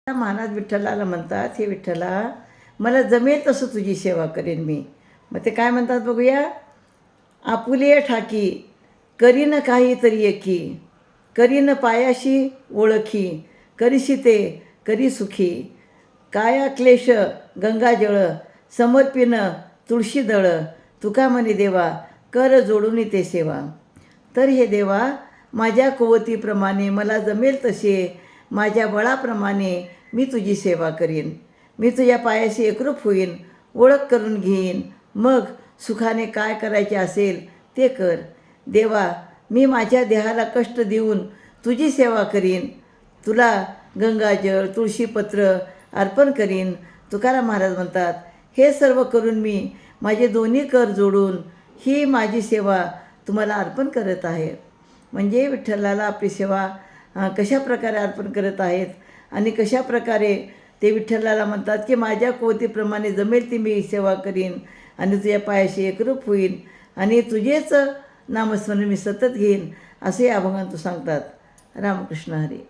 महाराज विठ्ठलाला म्हणतात, हे विठ्ठला मला जमेल तसं तुझी सेवा करेन मी. मग ते काय म्हणतात बघूया. आपुले ठाकी करीन काही तरी एकी, करीन पायाशी ओळखी, करीशी ते करी सुखी, काया क्लेश गंगाजळ, समर्पिन तुळशी दळ, तुका म्हणे देवा कर जोडून ते सेवा. तर हे देवा, माझ्या कुवतीप्रमाणे मला जमेल तसे माझ्या बळाप्रमाणे मी तुझी सेवा करीन. मी तुझ्या पायाशी एकरूप होईन, ओळख करून घेईन, मग सुखाने काय करायचे असेल ते कर. देवा, मी माझ्या देहाला कष्ट देऊन तुझी सेवा करीन, तुला गंगाजळ तुळशीपत्र अर्पण करीन. तुकाराम महाराज म्हणतात, हे सर्व करून मी माझे दोन्ही कर जोडून ही माझी सेवा तुम्हाला अर्पण करत आहे. म्हणजे विठ्ठलाला आपली सेवा कशा प्रकारे अर्पण करत आहेत आणि कशा प्रकारे ते विठ्ठलाला म्हणतात की माझ्या कोवतीप्रमाणे जमेल ती मी सेवा करीन आणि तुझ्या पायाशी एकरूप होईन आणि तुझेच नामस्मरण मी सतत घेईन, असे अभंगातून सांगतात. रामकृष्ण हरी.